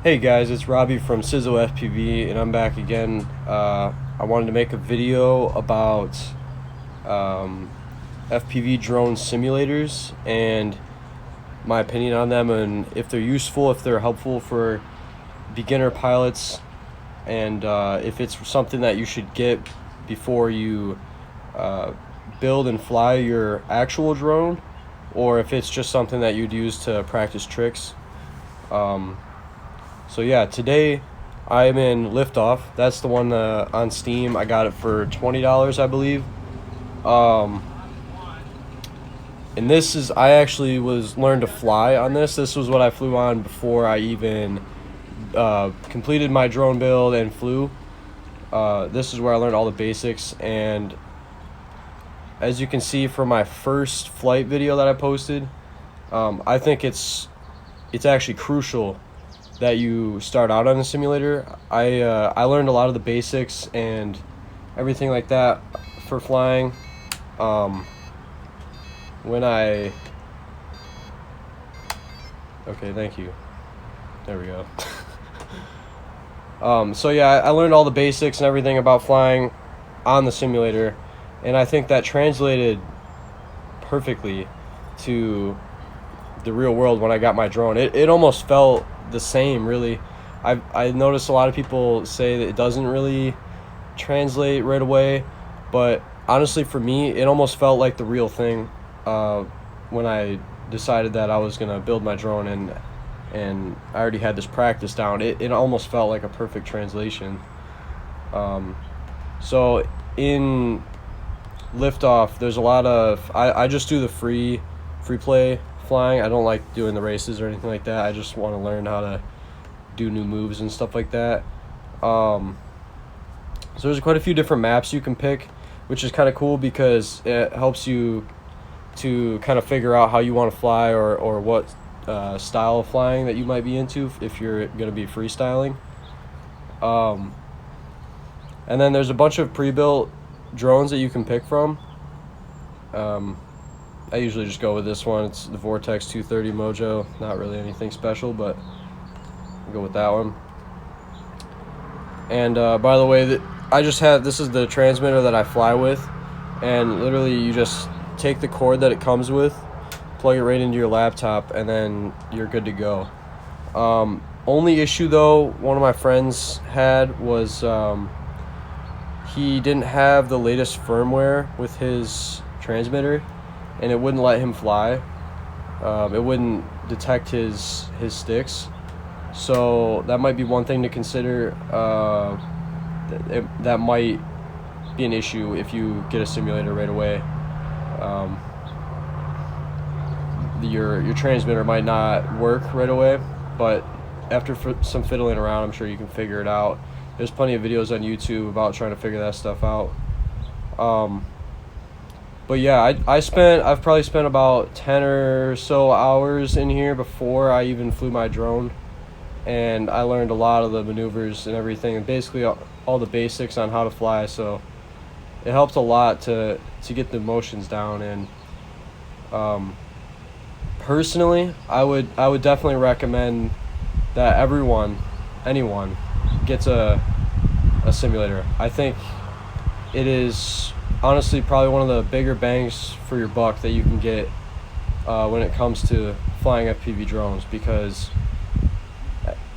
Hey guys, it's Robbie from Syzz-O FPV, and I'm back again. I wanted to make a video about um, FPV drone simulators and my opinion on them, and if they're useful, if they're helpful for beginner pilots, and if it's something that you should get before you uh, build and fly your actual drone, or if it's just something that you'd use to practice tricks. Um, So yeah, today I'm in Liftoff. That's the one on Steam. I got it for $20, I believe. Um, and this is I actually was learned to fly on this. This was what I flew on before I even completed my drone build and flew. This is where I learned all the basics, and as you can see from my first flight video that I posted, I think it's actually crucial that you start out on a simulator. I learned a lot of the basics and everything like that for flying. When I okay, thank you. There we go. So yeah, I learned all the basics and everything about flying on the simulator, and I think that translated perfectly to the real world when I got my drone. It almost felt the same, really. I noticed a lot of people say that it doesn't really translate right away, but honestly for me it almost felt like the real thing when I decided that I was gonna build my drone, and I already had this practice down. It almost felt like a perfect translation. So in Liftoff there's a lot of I just do the free play flying. I don't like doing the races or anything like that. I just want to learn how to do new moves and stuff like that. So there's quite a few different maps you can pick, which is kind of cool because it helps you to kind of figure out how you want to fly, or what style of flying that you might be into if you're going to be freestyling. And then there's a bunch of pre-built drones that you can pick from. I usually just go with this one. It's the Vortex 230 Mojo. Not really anything special, but I'll go with that one. And by the way, this is the transmitter that I fly with, and literally you just take the cord that it comes with, plug it right into your laptop, and then you're good to go. Only issue though, one of my friends had was he didn't have the latest firmware with his transmitter, and it wouldn't let him fly. It wouldn't detect his sticks, so that might be one thing to consider. That might be an issue if you get a simulator right away. Your transmitter might not work right away, but after some fiddling around, I'm sure you can figure it out. There's plenty of videos on YouTube about trying to figure that stuff out. But yeah, I've probably spent about 10 or so hours in here before I even flew my drone, and I learned a lot of the maneuvers and everything, and basically all the basics on how to fly. So it helped a lot to get the motions down. And personally, I would definitely recommend that anyone gets a simulator. I think it is honestly probably one of the bigger bangs for your buck that you can get when it comes to flying FPV drones, because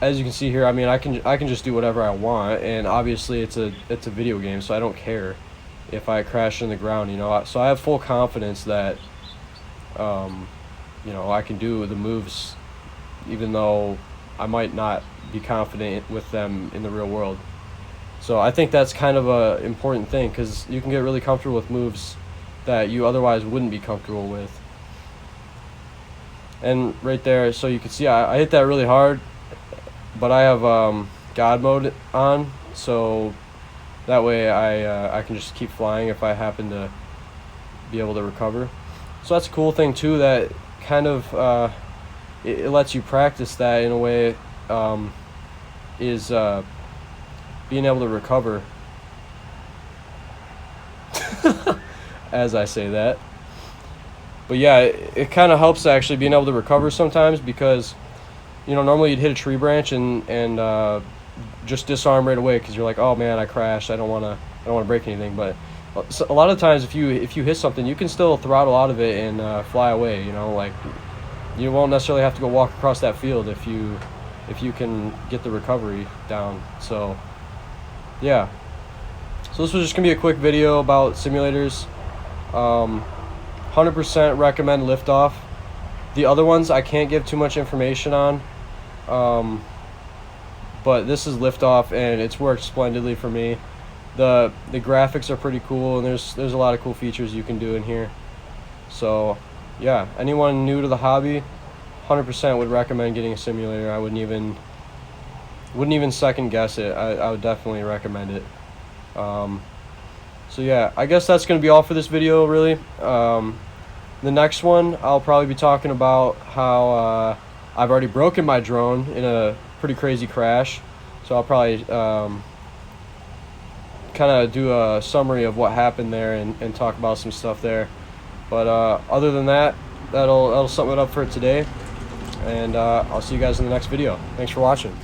as you can see here, I mean, I can just do whatever I want, and obviously it's a video game, so I don't care if I crash in the ground, so I have full confidence that I can do the moves even though I might not be confident with them in the real world. So I think that's kind of a important thing, because you can get really comfortable with moves that you otherwise wouldn't be comfortable with. And right there, so you can see I hit that really hard, but I have God mode on, so that way I can just keep flying if I happen to be able to recover. So that's a cool thing too, that kind of it lets you practice that in a way, is being able to recover as I say that. But yeah, it kind of helps actually being able to recover sometimes, because you know, normally you'd hit a tree branch and just disarm right away because you're like, oh man, I crashed. I don't want to break anything. But a lot of times, if you hit something, you can still throttle out of it and fly away. You know, like you won't necessarily have to go walk across that field if you can get the recovery down. So yeah. So this was just gonna be a quick video about simulators. 100% recommend Liftoff. The other ones I can't give too much information on, but this is Liftoff and it's worked splendidly for me. The graphics are pretty cool, and there's a lot of cool features you can do in here. So yeah, anyone new to the hobby, 100% would recommend getting a simulator. I wouldn't even second guess it. I would definitely recommend it. So yeah, I guess that's gonna be all for this video, really. The next one, I'll probably be talking about how I've already broken my drone in a pretty crazy crash. So I'll probably kind of do a summary of what happened there and talk about some stuff there. But other than that, that'll sum it up for today. And I'll see you guys in the next video. Thanks for watching.